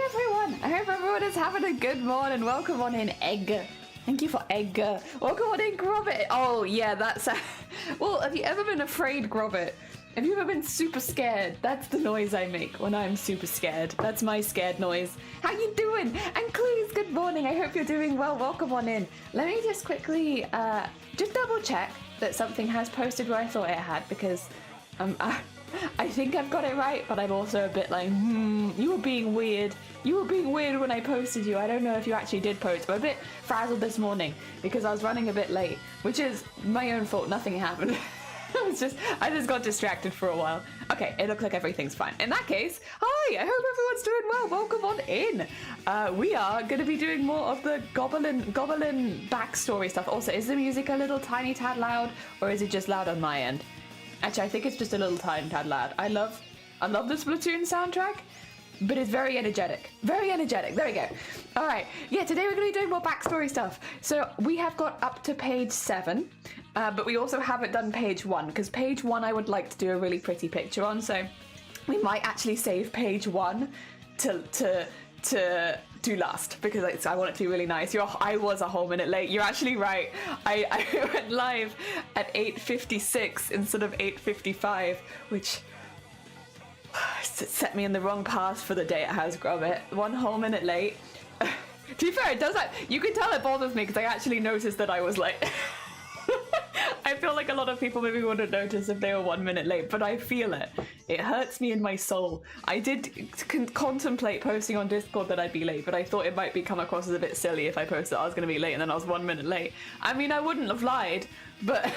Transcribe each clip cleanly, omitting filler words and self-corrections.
everyone! I hope everyone is having a good morning. Welcome on in, Egg. Thank you for Egg. Welcome on in, Grobbit. Oh, yeah, that's... Well, have you ever been afraid, Grobbit? Have you ever been super scared? That's the noise I make when I'm super scared. That's my scared noise. How you doing? And Clues, good morning. I hope you're doing well. Welcome on in. Let me just quickly just double check that something has posted where I thought it had, because I think I've got it right, but I'm also a bit like, you were being weird. You were being weird when I posted you. I don't know if you actually did post, but I'm a bit frazzled this morning because I was running a bit late, which is my own fault. Nothing happened. I just got distracted for a while. Okay, it looks like everything's fine. In that case, hi, I hope everyone's doing well. Welcome on in. We are going to be doing more of the goblin backstory stuff. Also, is the music a little tiny tad loud, or is it just loud on my end? Actually, I think it's just a little tiny tad loud. I love the Splatoon soundtrack, but it's very energetic. Very energetic. There we go. All right. Yeah, today we're going to be doing more backstory stuff. So we have got up to page 7. But we also haven't done page 1, because page 1 I would like to do a really pretty picture on, so we might actually save page 1 to do last, because I want it to be really nice. I was a whole minute late. You're actually right. I went live at 8:56 instead of 8:55, which set me in the wrong path for the day it has, Grobbit. 1 whole minute late. To be fair, it does that. You can tell it bothers me because I actually noticed that I was late. I feel like a lot of people maybe wouldn't notice if they were 1 minute late, but I feel it. It hurts me in my soul. I did contemplate posting on Discord that I'd be late, but I thought it might come across as a bit silly if I posted I was going to be late and then I was 1 minute late. I mean, I wouldn't have lied, but...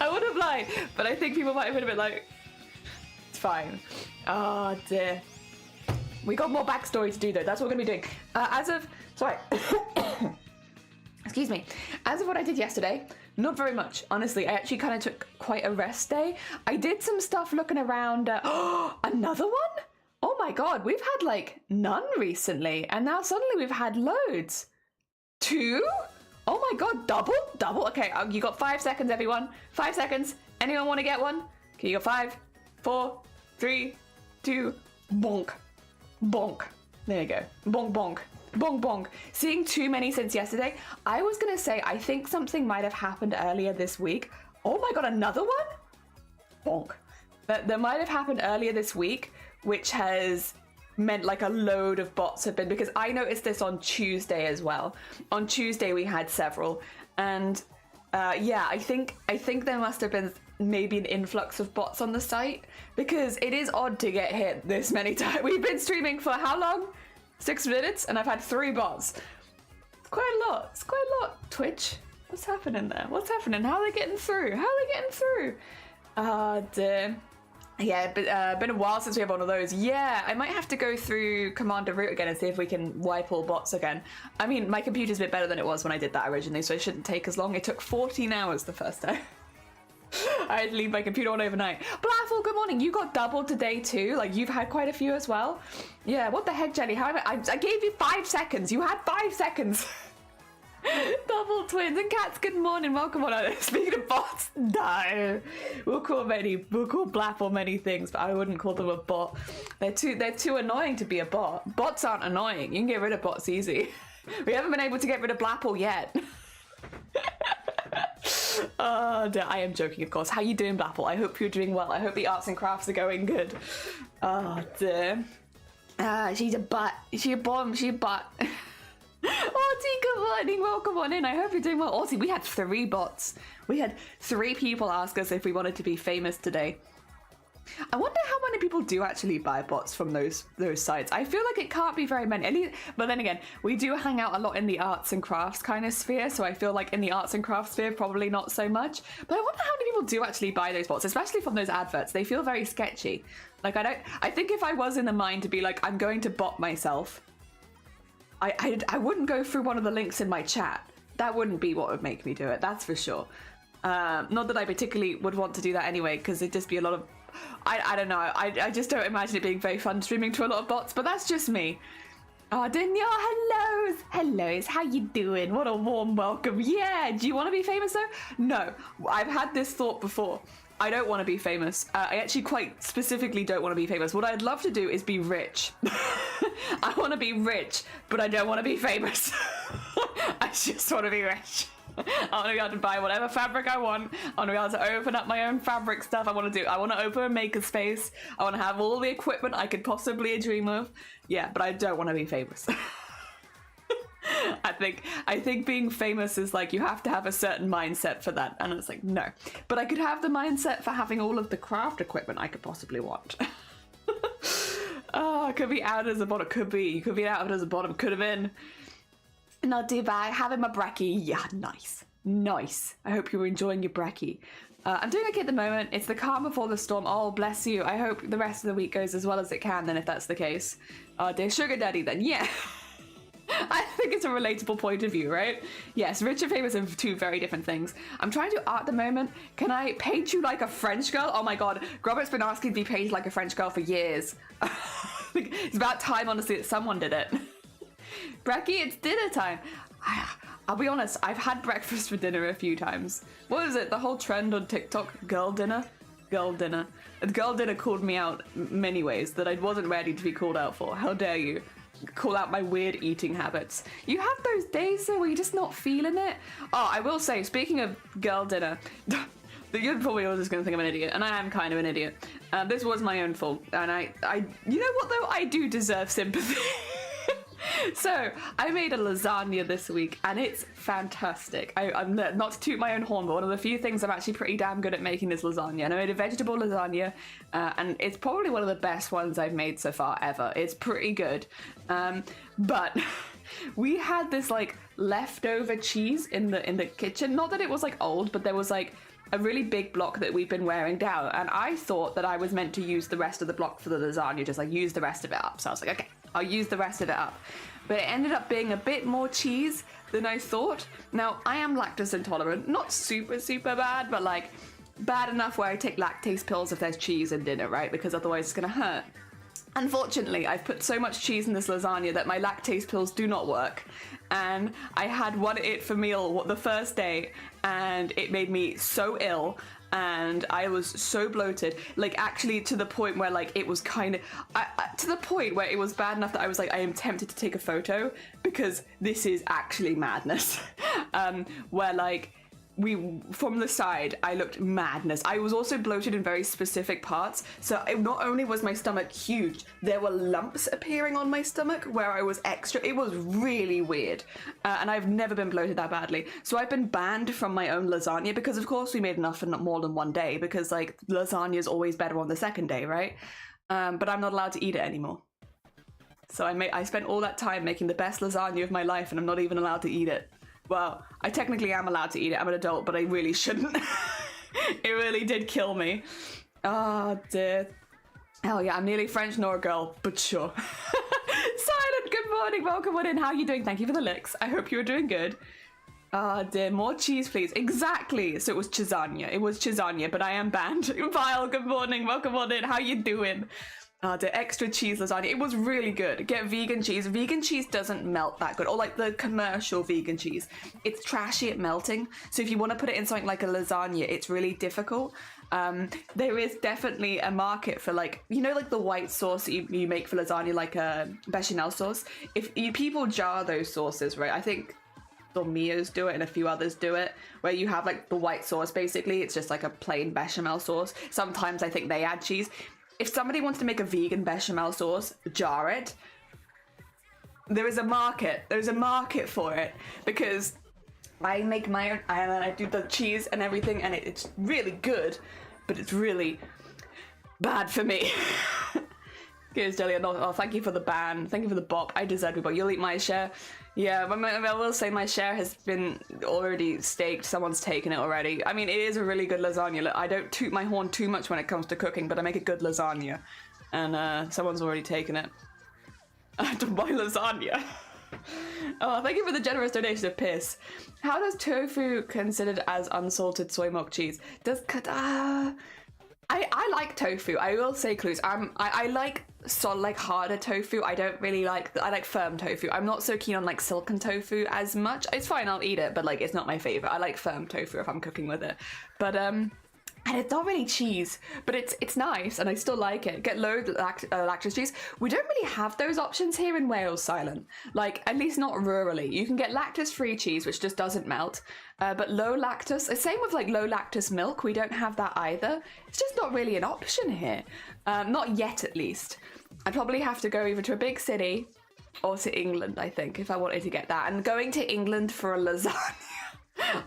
I would have lied, but I think people might have been a bit like... It's fine. Oh, dear. We got more backstory to do, though. That's what we're going to be doing. Sorry. Excuse me. As of what I did yesterday, not very much, honestly. I actually kind of took quite a rest day. I did some stuff looking around. Another one? Oh my god, we've had like none recently, and now suddenly we've had loads. 2? Oh my god, double? Okay, you got 5 seconds, everyone. 5 seconds. Anyone want to get one? Okay, you got 5, 4, 3, 2, bonk. Bonk. There you go. Bonk, bonk. Bonk, bonk. Seeing too many since yesterday. I was going to say, I think something might have happened earlier this week. Oh my god, another one? Bonk. That might have happened earlier this week, which has meant like a load of bots have been, because I noticed this on Tuesday as well. On Tuesday we had several, and yeah, I think there must have been maybe an influx of bots on the site, because it is odd to get hit this many times. We've been streaming for how long? 6 minutes, and I've had 3 bots. It's quite a lot. It's quite a lot. Twitch, what's happening there? What's happening? How are they getting through? How are they getting through? Dear. Yeah, but been a while since we have one of those. Yeah, I might have to go through Commander Root again and see if we can wipe all bots again. I mean, my computer's a bit better than it was when I did that originally, so it shouldn't take as long. It took 14 hours the first time. I had to leave my computer on overnight. Blaffle, good morning. You got double today too? Like, you've had quite a few as well? Yeah, what the heck, Jenny? How I gave you 5 seconds. You had 5 seconds. Double twins and cats, good morning. Welcome on. Speaking of bots, no. We'll call Blaffle many things, but I wouldn't call them a bot. They're too annoying to be a bot. Bots aren't annoying. You can get rid of bots easy. We haven't been able to get rid of Blaffle yet. Oh, dear. I am joking, of course. How you doing, Blaffle? I hope you're doing well. I hope the arts and crafts are going good. Oh, dear. She's a butt. She a bomb. She a butt. Arty, good morning. Welcome on in. I hope you're doing well. Arty, we had 3 bots. We had 3 people ask us if we wanted to be famous today. I wonder how many people do actually buy bots from those sites. I feel like it can't be very many. At least, but then again, we do hang out a lot in the arts and crafts kind of sphere, so I feel like in the arts and crafts sphere, probably not so much. But I wonder how many people do actually buy those bots, especially from those adverts. They feel very sketchy. Like, I think if I was in the mind to be like, I'm going to bot myself, I wouldn't go through one of the links in my chat. That wouldn't be what would make me do it, that's for sure. Not that I particularly would want to do that anyway, because it'd just be a lot of... I don't know, I just don't imagine it being very fun streaming to a lot of bots, but that's just me. Oh, Danielle, hellos, how you doing? What a warm welcome. Yeah, do you want to be famous though? No, I've had this thought before. I don't want to be famous. I actually quite specifically don't want to be famous. What I'd love to do is be rich. I want to be rich, but I don't want to be famous. I just want to be rich. I want to be able to buy whatever fabric I want. I want to be able to open up my own fabric stuff. I want to open a maker space. I want to have all the equipment I could possibly dream of. Yeah, but I don't want to be famous. I think being famous is like you have to have a certain mindset for that, and it's like no. But I could have the mindset for having all of the craft equipment I could possibly want. Oh, could be out as a bottom. Could be out as a bottom. Could have been. Not too bad. Having my brekkie. Yeah, nice. I hope you're enjoying your brekkie. I'm doing okay at the moment. It's the calm before the storm. Oh, bless you. I hope the rest of the week goes as well as it can then, if that's the case. Dear sugar daddy then. Yeah. I think it's a relatable point of view, right? Yes, rich and famous are two very different things. I'm trying to do art at the moment. Can I paint you like a French girl? Oh my god, Robert's been asking to be painted like a French girl for years. It's about time, honestly, that someone did it. Brekkie, it's dinner time. I'll be honest, I've had breakfast for dinner a few times. What is it? The whole trend on TikTok? Girl dinner? Girl dinner. Girl dinner called me out many ways that I wasn't ready to be called out for. How dare you? Call out my weird eating habits. You have those days though where you're just not feeling it. Oh, I will say, speaking of girl dinner, you're probably all just gonna think I'm an idiot, and I am kind of an idiot. This was my own fault, and I you know what though, I do deserve sympathy. So I made a lasagna this week, and it's fantastic. I'm not to toot my own horn, but one of the few things I'm actually pretty damn good at making is lasagna. And I made a vegetable lasagna, and it's probably one of the best ones I've made so far ever. It's pretty good, but we had this like leftover cheese in the kitchen. Not that it was like old, but there was like a really big block that we'd been wearing down, and I thought that I was meant to use the rest of the block for the lasagna, just like use the rest of it up. So I was like, okay, I'll use the rest of it up. But it ended up being a bit more cheese than I thought. Now, I am lactose intolerant, not super bad, but like bad enough where I take lactase pills if there's cheese in dinner, right? Because otherwise it's gonna hurt. Unfortunately, I've put so much cheese in this lasagna that my lactase pills do not work. And I had one it for meal the first day, and it made me so ill. And I was so bloated, like actually to the point where like it was kind of, to the point where it was bad enough that I was like, I am tempted to take a photo because this is actually madness. Where like, from the side, I looked madness. I was also bloated in very specific parts. So not only was my stomach huge, there were lumps appearing on my stomach where I was extra. It was really weird. And I've never been bloated that badly. So I've been banned from my own lasagna because of course we made enough for more than one day, because like lasagna is always better on the second day, right? But I'm not allowed to eat it anymore. So I spent all that time making the best lasagna of my life, and I'm not even allowed to eat it. Well, I technically am allowed to eat it. I'm an adult, but I really shouldn't. It really did kill me. Oh, dear. Hell yeah, I'm nearly French nor a girl, but sure. Silent, good morning. Welcome on in. How are you doing? Thank you for the licks. I hope you were doing good. Oh, dear. More cheese, please. Exactly. So it was Chizania. It was Chizania, but I am banned. Vile, good morning. Welcome on in. How you doing? The extra cheese lasagna. It was really good. Get vegan cheese. Vegan cheese doesn't melt that good. Or like the commercial vegan cheese. It's trashy at melting. So if you want to put it in something like a lasagna, it's really difficult. There is definitely a market for like, you know, like the white sauce that you make for lasagna, like a bechamel sauce. People jar those sauces, right? I think Dormios do it and a few others do it, where you have like the white sauce basically. It's just like a plain bechamel sauce. Sometimes I think they add cheese. If somebody wants to make a vegan bechamel sauce, jar it. There is a market. There's a market for it, because I make my own, and I do the cheese and everything, and it's really good, but it's really bad for me. Here's Jelly. Oh, thank you for the ban. Thank you for the bop. I deserve it, but you'll eat my share. Yeah, but I will say my share has been already staked. Someone's taken it already. I mean, it is a really good lasagna. I don't toot my horn too much when it comes to cooking, but I make a good lasagna. And someone's already taken it. To buy lasagna. Oh, thank you for the generous donation of piss. How does tofu considered as unsalted soy milk cheese? I like tofu. I will say, Clues. I like harder tofu. I don't really like. I like firm tofu. I'm not so keen on like silken tofu as much. It's fine. I'll eat it, but like it's not my favorite. I like firm tofu if I'm cooking with it. But And it's not really cheese, but it's nice, and I still like it. Get low lactose cheese. We don't really have those options here in Wales, Silent. Like, at least not rurally. You can get lactose-free cheese, which just doesn't melt, but low lactose. Same with like low lactose milk. We don't have that either. It's just not really an option here, not yet at least. I'd probably have to go either to a big city or to England, I think, if I wanted to get that. And going to England for a lasagna.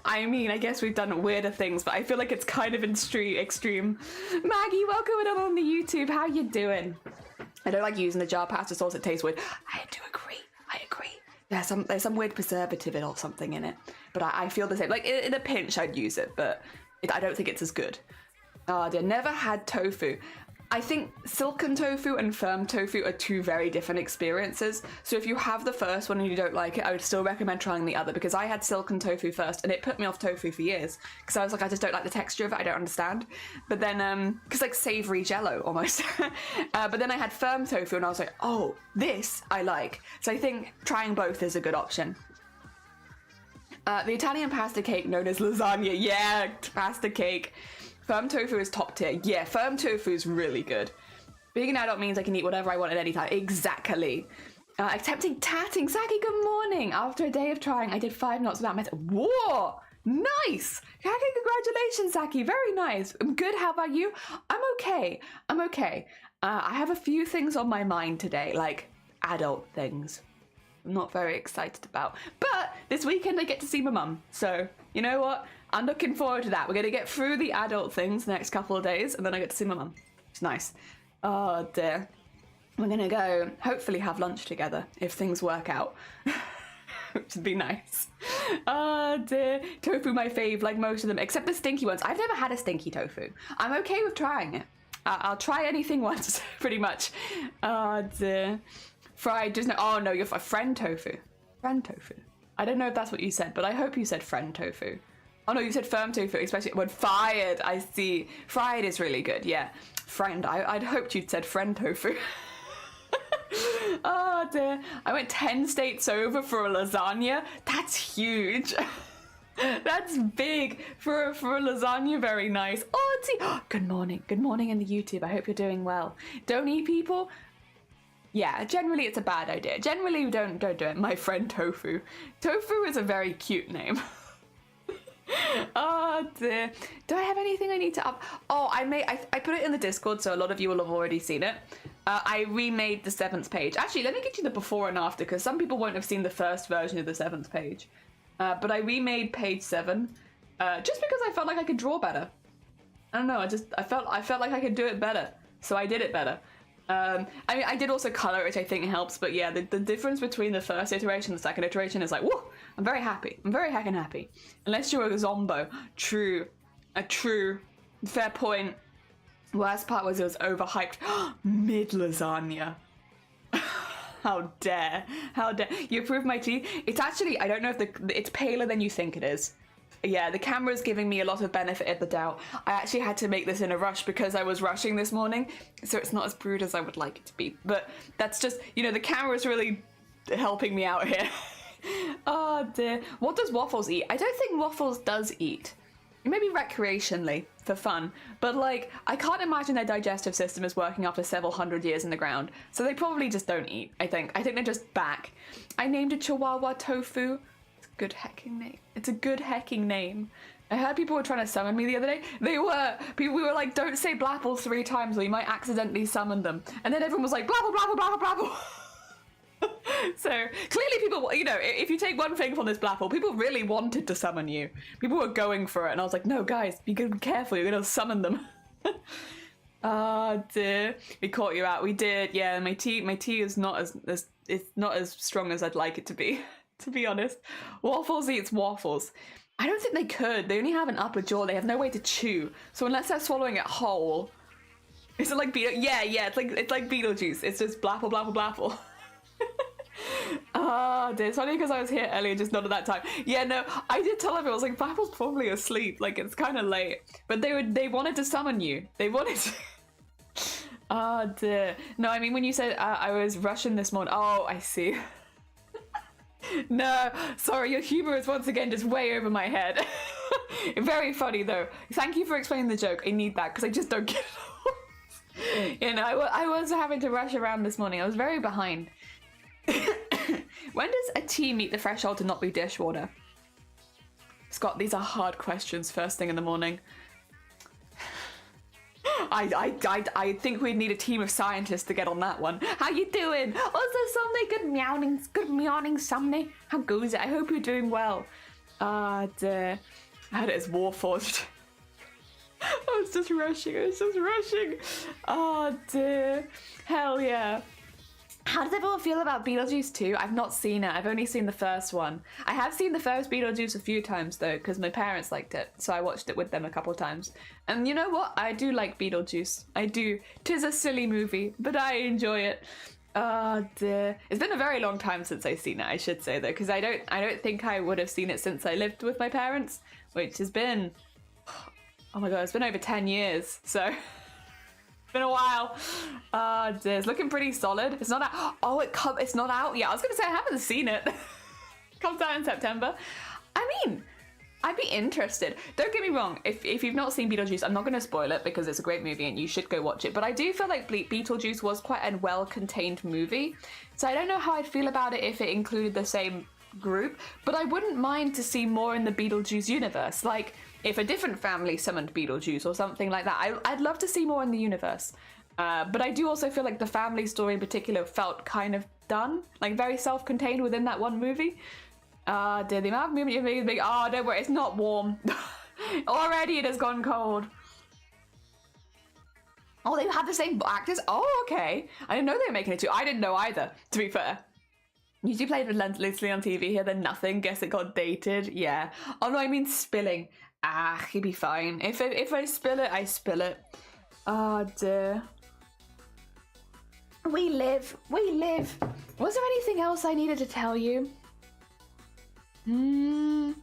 I mean, I guess we've done weirder things, but I feel like it's kind of extreme. Maggie, welcome on the YouTube. How you doing? I don't like using the jar pasta sauce. It tastes weird. I do agree. I agree. There's some weird preservative or something in it, but I feel the same. Like in a pinch, I'd use it, but I don't think it's as good. Oh dear, never had tofu. I think silken tofu and firm tofu are two very different experiences. So if you have the first one and you don't like it, I would still recommend trying the other, because I had silken tofu first and it put me off tofu for years because I was like, I just don't like the texture of it. I don't understand. But then, because like savory jello almost. But then I had firm tofu and I was like, oh, this I like. So I think trying both is a good option. The Italian pasta cake known as lasagna. Yeah, pasta cake. Firm tofu is top tier. Yeah, firm tofu is really good. Being an adult means I can eat whatever I want at any time. Exactly. Attempting tatting. Saki, good morning. After a day of trying, I did 5 knots without method. Whoa! Nice! Saki, congratulations, Saki. Very nice. I'm good. How about you? I'm okay. I'm okay. I have a few things on my mind today, like adult things. I'm not very excited about. But this weekend I get to see my mum. So, you know what? I'm looking forward to that. We're going to get through the adult things the next couple of days, and then I get to see my mum. It's nice. Oh, dear. We're going to go, hopefully, have lunch together, if things work out. Which would be nice. Oh, dear. Tofu, my fave, like most of them, except the stinky ones. I've never had a stinky tofu. I'm okay with trying it. I'll try anything once, pretty much. Oh, dear. Fried, just no. Oh, no, you're a friend tofu. Friend tofu. I don't know if that's what you said, but I hope you said friend tofu. Oh no, you said firm tofu, especially when fired. I see. Fried is really good, yeah. Friend, I'd hoped you'd said friend tofu. Oh dear. I went 10 states over for a lasagna. That's huge. That's big for a lasagna. Very nice. Oh, see. Oh, good morning. Good morning in the YouTube. I hope you're doing well. Don't eat people. Yeah, generally it's a bad idea. Generally don't do it. My friend Tofu. Tofu is a very cute name. Oh dear. Do I have anything I need to up? Oh, I put it in the Discord, so a lot of you will have already seen it. I remade the 7th page. Actually, let me get you the before and after, because some people won't have seen the first version of the 7th page. But I remade page 7 just because I felt like I could draw better. I don't know. I felt like I could do it better, so I did it better. I mean, I did also color, which I think helps, but yeah, the difference between the first iteration and the second iteration is like, whoa, I'm very happy. I'm very heckin' happy. Unless you're a zombo. True. A true. Fair point. Worst part was it was overhyped. Mid lasagna. How dare. How dare. You approve my tea? It's actually, I don't know if it's paler than you think it is. Yeah, the camera's giving me a lot of benefit of the doubt. I actually had to make this in a rush because I was rushing this morning, so it's not as brewed as I would like it to be. But that's just, you know, the camera's really helping me out here. Oh dear. What does Waffles eat? I don't think Waffles does eat. Maybe recreationally, for fun. But like, I can't imagine their digestive system is working after several hundred years in the ground. So they probably just don't eat, I think. I think they're just back. I named a Chihuahua Tofu. Good hecking name. It's a good hecking name. I heard people were trying to summon me the other day. We were like, don't say Blapple 3 times or you might accidentally summon them. And then everyone was like, Blapple, Blapple, Blapple, Blapple. So clearly people, you know, if you take one thing from this Blapple, people really wanted to summon you. People were going for it. And I was like, no, guys, be careful. You're going to summon them. Oh dear. We caught you out. We did. Yeah, my tea is not it's not as strong as I'd like it to be. To be honest, Waffles eats waffles. I don't think they could. They only have an upper jaw. They have no way to chew. So unless they're swallowing it whole, is it like Yeah. It's like Beetlejuice. It's just blapple, blapple, blapple. Ah, dear. It's funny because I was here earlier, just not at that time. Yeah, no, I did tell everyone. I was like, Blapple's probably asleep. Like it's kind of late. But they wanted to summon you. They wanted to. Oh dear. No, I mean when you said I was rushing this morning. Oh, I see. No, sorry, your humor is once again just way over my head. Very funny though. Thank you for explaining the joke. I need that because I just don't get it. You know, I was having to rush around this morning. I was very behind. When does a tea meet the threshold to not be dishwater? Scott, these are hard questions first thing in the morning. I think we'd need a team of scientists to get on that one. How you doing? Also, Somni, good morning, Somni. How goes it? I hope you're doing well. Dear. I had it as Warforged. I was just rushing. Oh dear. Hell yeah. How does everyone feel about Beetlejuice 2? I've not seen it. I've only seen the first one. I have seen the first Beetlejuice a few times though, because my parents liked it, so I watched it with them a couple of times. And you know what? I do like Beetlejuice. I do. 'Tis a silly movie, but I enjoy it. Oh dear. It's been a very long time since I've seen it, I should say though, because I don't think I would have seen it since I lived with my parents, which has been, oh my god, it's been over 10 years, so been a while. Dear. It's looking pretty solid. It's not out. Oh, it's not out. Yeah, I was gonna say I haven't seen it. Comes out in September. I mean, I'd be interested. Don't get me wrong. If you've not seen Beetlejuice, I'm not gonna spoil it because it's a great movie and you should go watch it. But I do feel like Beetlejuice was quite a well-contained movie, so I don't know how I'd feel about it if it included the same group. But I wouldn't mind to see more in the Beetlejuice universe. Like, if a different family summoned Beetlejuice or something like that, I'd love to see more in the universe. But I do also feel like the family story in particular felt kind of done, like very self-contained within that one movie. Dear, the amount of movement you're making, oh, don't worry, it's not warm. Already it has gone cold. Oh, they have the same actors? Oh, okay. I didn't know they were making it too. I didn't know either, to be fair. Usually played relentlessly on TV here, then nothing. Guess it got dated. Yeah. Oh no, I mean spilling. He'd be fine. If I spill it, I spill it. Oh dear. We live. Was there anything else I needed to tell you? I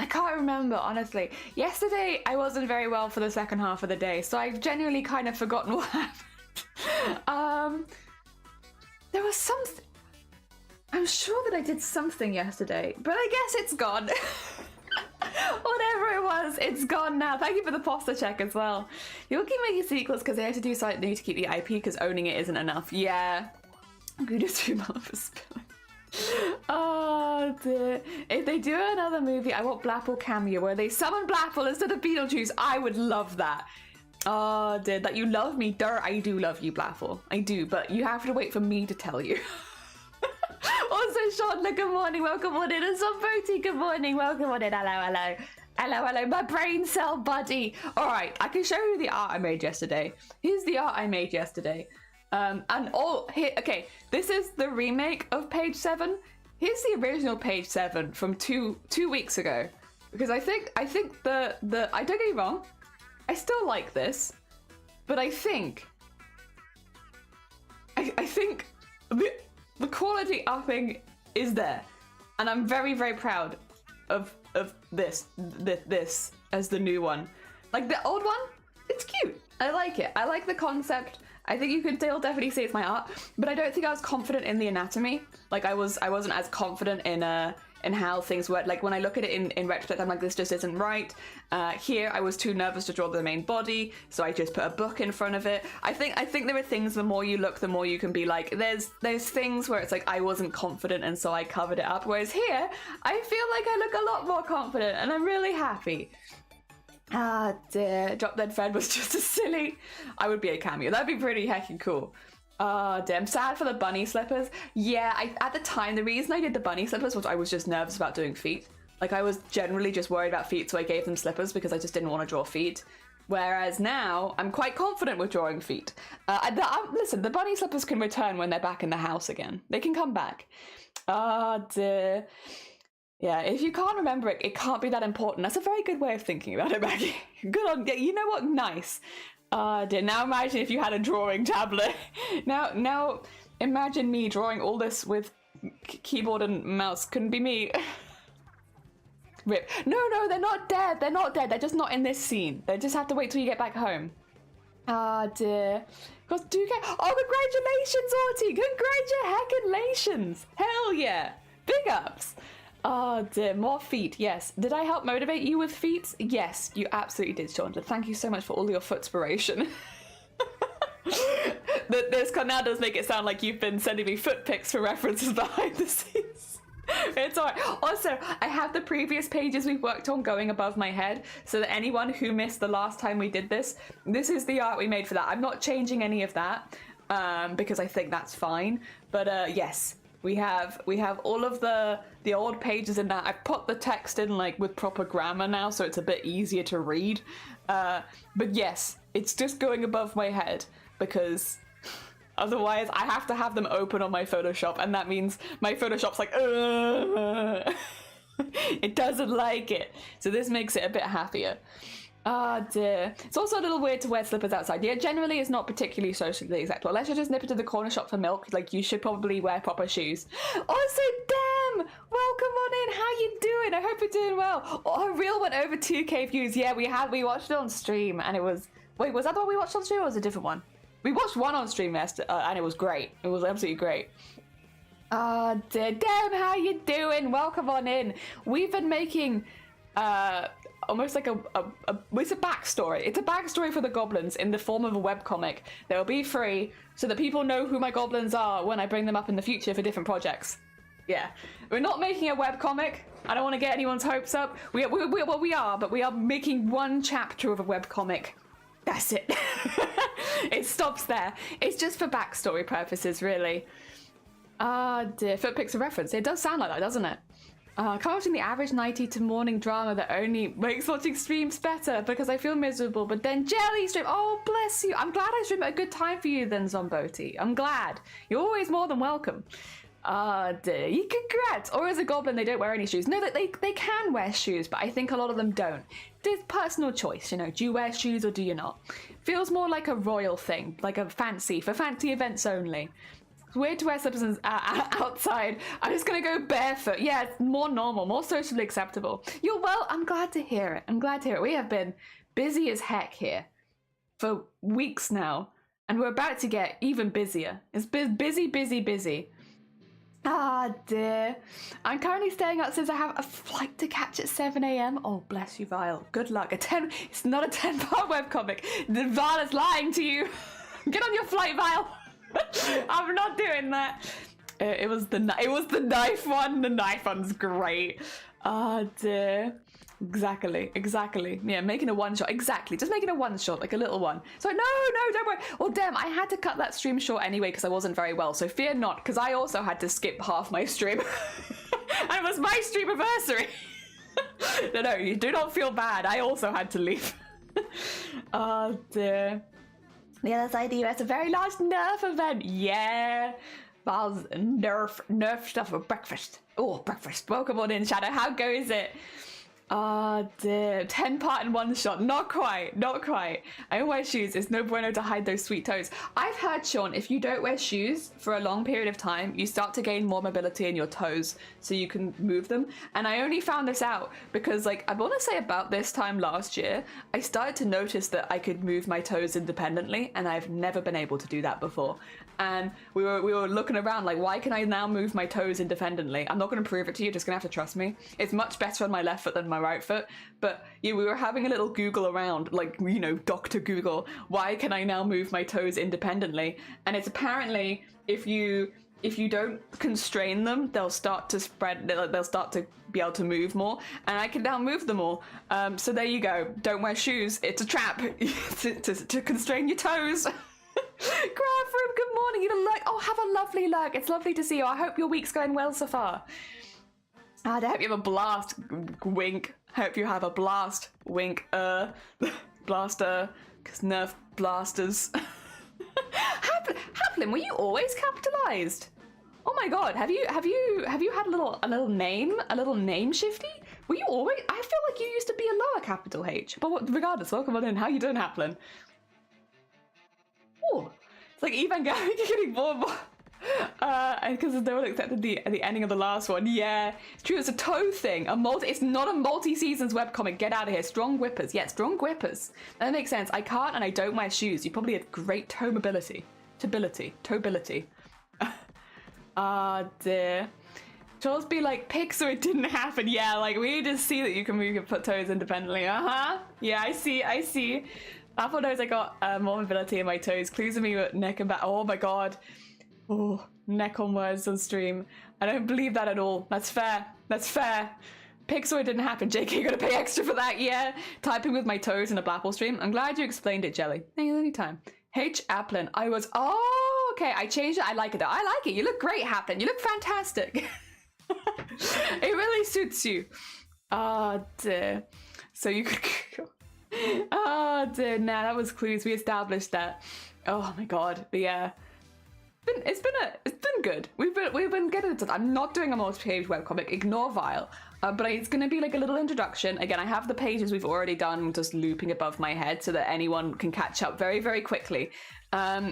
can't remember, honestly. Yesterday, I wasn't very well for the second half of the day, so I've genuinely kind of forgotten what happened. There was something. I'm sure that I did something yesterday, but I guess it's gone. Whatever it was, it's gone now. Thank you for the posture check as well. You'll keep making sequels because they have to do something new to keep the IP because owning it isn't enough. Yeah. I'm going to do more for spilling. Oh dear. If they do another movie, I want Blapple cameo where they summon Blapple instead of Beetlejuice. I would love that. Oh dear, that you love me. Durr, I do love you, Blapple. I do, but you have to wait for me to tell you. Also, Shotla, good morning, welcome on in. And Zomboti, good morning, welcome on in. Hello, my brain cell buddy. All right, I can show you the art I made yesterday. Here's the art I made yesterday. Okay, this is the remake of page 7. Here's the original page 7 from two weeks ago. Because I think the I don't get me wrong, I still like this, but I think the quality upping is there, and I'm very, very proud of this as the new one. Like the old one, it's cute. I like it. I like the concept. I think you can still definitely say it's my art, but I don't think I was confident in the anatomy. Like I wasn't as confident in how things work. Like when I look at it in retrospect, I'm like, this just isn't right. Here, I was too nervous to draw the main body, so I just put a book in front of it. I think there are things, the more you look, the more you can be like, there's things where it's like, I wasn't confident, and so I covered it up. Whereas here, I feel like I look a lot more confident, and I'm really happy. Ah, dear. Drop Dead Fred was just as silly. I would be a cameo. That'd be pretty heckin' cool. Oh, damn. Sad for the bunny slippers. Yeah, at the time, the reason I did the bunny slippers was I was just nervous about doing feet. Like, I was generally just worried about feet, so I gave them slippers because I just didn't want to draw feet. Whereas now, I'm quite confident with drawing feet. Listen, the bunny slippers can return when they're back in the house again. They can come back. Oh, dear. Yeah, if you can't remember it, it can't be that important. That's a very good way of thinking about it, Maggie. Good on, you know what? Nice. Dear. Now imagine if you had a drawing tablet. Now imagine me drawing all this with keyboard and mouse. Couldn't be me. Rip. No, they're not dead. They're not dead. They're just not in this scene. They just have to wait till you get back home. Ah, dear. Got 2K. Oh, congratulations, Arty! Congratulations! Hell yeah! Big ups! Oh dear, more feet, yes. Did I help motivate you with feet? Yes, you absolutely did, Chandler. Thank you so much for all your footspiration. This now does make it sound like you've been sending me foot pics for references behind the scenes. It's alright. Also, I have the previous pages we've worked on going above my head, so that anyone who missed the last time we did this is the art we made for that. I'm not changing any of that, because I think that's fine. But yes, we have all of the old pages in that. I've put the text in like with proper grammar now, so it's a bit easier to read. But yes, it's just going above my head because otherwise I have to have them open on my Photoshop, and that means my Photoshop's like, it doesn't like it. So this makes it a bit happier. Ah, dear. It's also a little weird to wear slippers outside. Yeah, generally it's not particularly socially acceptable. Unless you just nip into the corner shop for milk, like you should probably wear proper shoes. Also, damn! Welcome on in. How you doing? I hope you're doing well. Oh, Reel went over 2K views. Yeah, we watched it on stream, and it was... Wait, was that the one we watched on stream, or was it a different one? We watched one on stream yesterday, and it was great. It was absolutely great. Ah, dear. Damn, how you doing? Welcome on in. We've been making... almost like it's a backstory. It's a backstory for the goblins in the form of a webcomic that will be free so that people know who my goblins are when I bring them up in the future for different projects. Yeah. We're not making a webcomic. I don't want to get anyone's hopes up. We are making one chapter of a webcomic. That's it. It stops there. It's just for backstory purposes, really. Ah, dear. Footpic's a reference. It does sound like that, doesn't it? Casting the average nighty to morning drama that only makes watching streams better because I feel miserable, but then jelly stream. Oh, bless you. I'm glad I stream at a good time for you then, Zomboti. I'm glad. You're always more than welcome. Dear. You congrats. Or as a goblin, they don't wear any shoes. No, they can wear shoes, but I think a lot of them don't. It's personal choice, you know. Do you wear shoes or do you not? Feels more like a royal thing, like a fancy, for fancy events only. It's weird to wear slippers outside. I'm just gonna go barefoot. Yeah, it's more normal, more socially acceptable. You're well, I'm glad to hear it. I'm glad to hear it. We have been busy as heck here for weeks now, and we're about to get even busier. It's busy. Ah, dear. I'm currently staying up since I have a flight to catch at 7 a.m. Oh, bless you, Vile. Good luck. It's not a 10-part webcomic. Vile is lying to you. Get on your flight, Vile. I'm not doing that. It was the knife one. The knife one's great. Oh dear. Exactly. Yeah, making a one shot. Exactly. Just making a one shot, like a little one. So no, don't worry. Oh damn, I had to cut that stream short anyway because I wasn't very well. So fear not, because I also had to skip half my stream. And it was my stream anniversary. No, you do not feel bad. I also had to leave. Oh dear. The LSID, that's a very large Nerf event. Yeah. Val's Nerf stuff for breakfast. Oh, breakfast. Welcome on in, Shadow. How goes it? Oh dear. 10-part in one shot. Not quite. I don't wear shoes. It's no bueno to hide those sweet toes. I've heard, Sean, if you don't wear shoes for a long period of time, you start to gain more mobility in your toes so you can move them. And I only found this out because, like, I want to say about this time last year, I started to notice that I could move my toes independently, and I've never been able to do that before. And we were looking around like, why can I now move my toes independently? I'm not going to prove it to you. You're just going to have to trust me. It's much better on my left foot than my right foot. But yeah, we were having a little Google around, like, you know, Dr. Google. Why can I now move my toes independently? And it's apparently if you don't constrain them, they'll start to spread. They'll start to be able to move more. And I can now move them all. So there you go. Don't wear shoes. It's a trap to constrain your toes. Craft good morning. You look. Oh, have a lovely lurk. It's lovely to see you. I hope your week's going well so far. I hope you have a blast. Wink. Hope you have a blast. Wink. Blaster. Cause Nerf blasters. Haplin, were you always capitalized? Oh my god. Have you had a little name shifty? Were you always? I feel like you used to be a lower capital H. But regardless, welcome on in. How you doing, Haplin? Oh, it's like even getting more and more. Because no one accepted the ending of the last one. Yeah, it's true. It's a toe thing. It's not a multi-seasons webcomic. Get out of here. Strong whippers. Yeah, strong whippers. That makes sense. I can't and I don't wear shoes. You probably have great toe mobility. Toeability. Ah, dear. Trolls be like, pick so it didn't happen. Yeah, like we just see that you can move your toes independently. Yeah, I see. Apple knows I got more mobility in my toes. Clues in me with neck and back. Oh my god. Oh, neck on words on stream. I don't believe that at all. That's fair. Pick so it didn't happen. JK gonna pay extra for that, yeah. Typing with my toes in a Blapple stream. I'm glad you explained it, Jelly. Anytime. H. Applin. Oh, okay. I changed it. I like it though. I like it. You look great, Applin. You look fantastic. It really suits you. Oh, dear. So you could go. Oh, dear. Nah, that was clues. We established that. Oh, my God. But yeah. It's been good. We've been getting it. I'm not doing a multi-page webcomic. Ignore Vile. But it's going to be like a little introduction. Again, I have the pages we've already done just looping above my head so that anyone can catch up very, very quickly.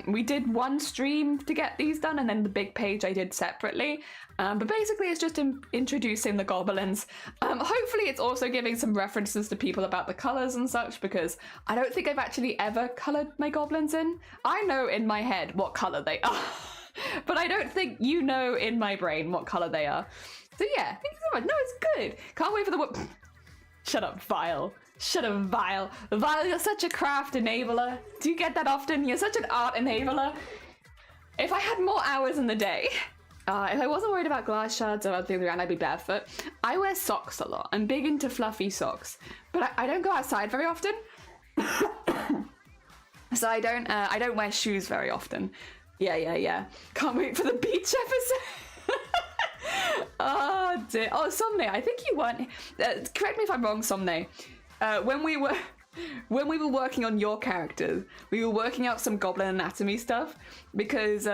We did one stream to get these done, and then the big page I did separately. But basically, it's just introducing the goblins. Hopefully, it's also giving some references to people about the colors and such, because I don't think I've actually ever colored my goblins in. I know in my head what color they are, but I don't think you know in my brain what color they are. So yeah, thank you so much. No, it's good. Can't wait for the Shut up, Vile. Vile, you're such a craft enabler. Do you get that often? You're such an art enabler. If I had more hours in the day, if I wasn't worried about glass shards or other things around, I'd be barefoot. I wear socks a lot. I'm big into fluffy socks, but I don't go outside very often. So I don't wear shoes very often. Yeah. Can't wait for the beach episode. Oh dear. Oh, Somne, I think you weren't. Correct me if I'm wrong, Somne. When we were working on your characters, we were working out some goblin anatomy stuff because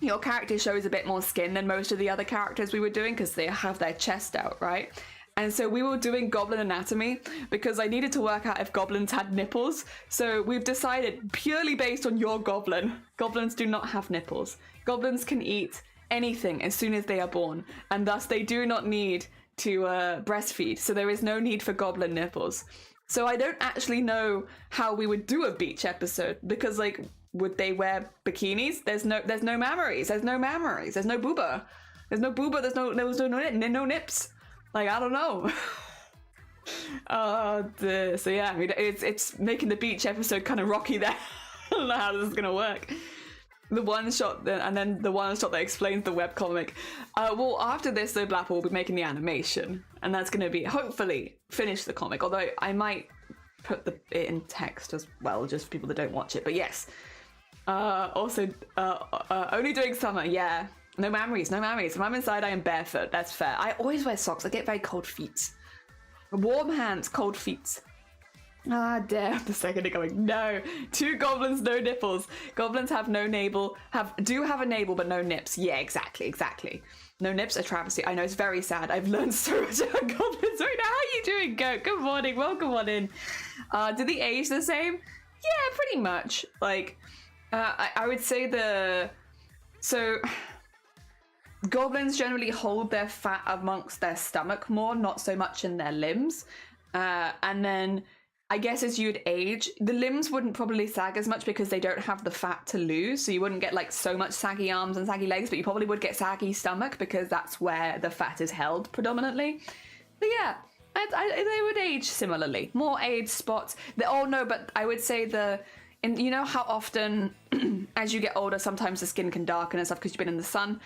your character shows a bit more skin than most of the other characters we were doing because they have their chest out, right? And so we were doing goblin anatomy because I needed to work out if goblins had nipples. So we've decided purely based on your goblin, goblins do not have nipples. Goblins can eat anything as soon as they are born, and thus they do not need to breastfeed, so there is no need for goblin nipples. So I don't actually know how we would do a beach episode, because like, would they wear bikinis? There's no mammaries, there's no booba, there's no nips. Like, I don't know. So yeah, it's making the beach episode kind of rocky there. I don't know how this is gonna work. The one shot, and then the one shot that explains the webcomic. Well, after this, though, Blapple will be making the animation, and that's going to be, hopefully, finish the comic, although I might put it in text as well, just for people that don't watch it, but yes. Also, only doing summer, yeah. No mammaries. If I'm inside, I am barefoot, that's fair. I always wear socks, I get very cold feet. Warm hands, cold feet. Ah, damn, the second they're going, no. 2 goblins, no nipples. Goblins have no navel, do have a navel, but no nips. Yeah, exactly. No nips, a travesty. I know, it's very sad. I've learned so much about goblins right now. How are you doing, Goat? Good morning, welcome on in. Do they age the same? Yeah, pretty much. Like, I would say so, goblins generally hold their fat amongst their stomach more, not so much in their limbs. And then, I guess as you'd age, the limbs wouldn't probably sag as much because they don't have the fat to lose. So you wouldn't get like so much saggy arms and saggy legs, but you probably would get saggy stomach because that's where the fat is held predominantly. But yeah, they would age similarly. More age spots. But I would say you know how often as you get older, sometimes the skin can darken and stuff because you've been in the sun.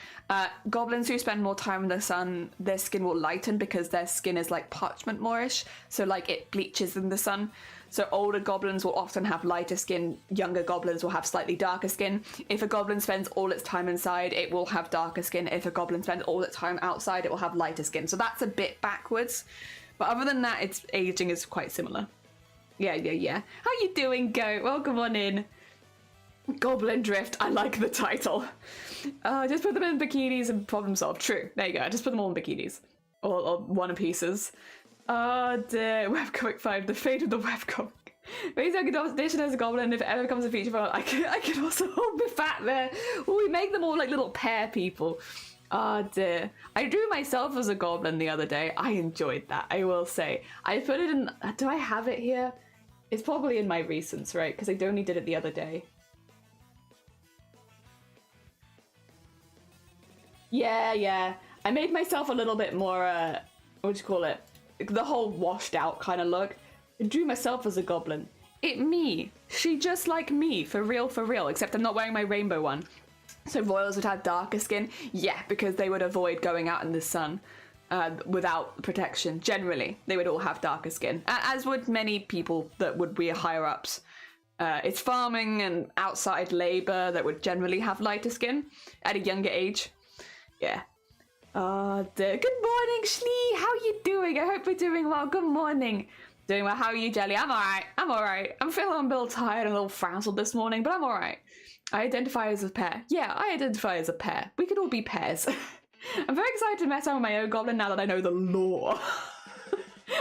Goblins who spend more time in the sun, their skin will lighten because their skin is like parchment moorish. So like it bleaches in the sun. So older goblins will often have lighter skin. Younger goblins will have slightly darker skin. If a goblin spends all its time inside, it will have darker skin. If a goblin spends all its time outside, it will have lighter skin. So that's a bit backwards. But other than that, its aging is quite similar. Yeah. How you doing, Goat? Welcome on in. Goblin Drift. I like the title. Just put them in bikinis and problem solved. True. There you go. I just put them all in bikinis. Or one pieces. Oh dear. Webcomic 5. The fate of the webcomic. Maybe I could audition as a goblin if it ever becomes a feature film. I could also hold the fat there. Well, we make them all like little pear people. Oh dear. I drew myself as a goblin the other day. I enjoyed that, I will say. I put it in... Do I have it here? It's probably in my recents, right? Because I only did it the other day. Yeah. I made myself a little bit more, what do you call it? The whole washed out kind of look. I drew myself as a goblin. Me. She just like me, for real. Except I'm not wearing my rainbow one. So royals would have darker skin. Yeah, because they would avoid going out in the sun without protection. Generally, they would all have darker skin. As would many people that would be higher ups. It's farming and outside labor that would generally have lighter skin at a younger age. Yeah. Good morning, Shlee. How you doing? I hope you're doing well. Good morning. Doing well. How are you, Jelly? I'm alright. I'm feeling a little tired and a little frazzled this morning, but I'm alright. I identify as a pair. Yeah, I identify as a pair. We could all be pairs. I'm very excited to mess around with my own goblin now that I know the lore.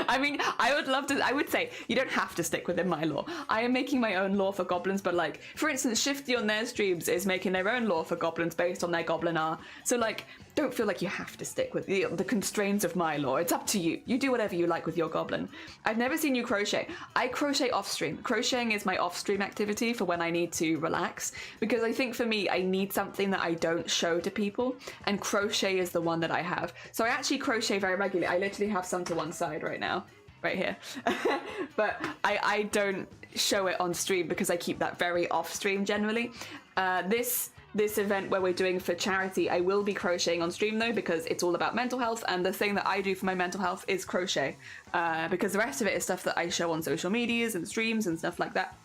I mean, I would love to, I would say, you don't have to stick within my lore. I am making my own lore for goblins, but like, for instance, Shifty on their streams is making their own lore for goblins based on their goblin R. So like, don't feel like you have to stick with the constraints of my lore. It's up to you. You do whatever you like with your goblin. I've never seen you crochet. I crochet off stream. Crocheting is my off stream activity for when I need to relax, because I think for me, I need something that I don't show to people, and crochet is the one that I have. So I actually crochet very regularly. I literally have some to one side right now, right here. But I don't show it on stream because I keep that very off stream generally. This event where we're doing for charity, I will be crocheting on stream though, because it's all about mental health, and the thing that I do for my mental health is crochet, because the rest of it is stuff that I show on social medias and streams and stuff like that.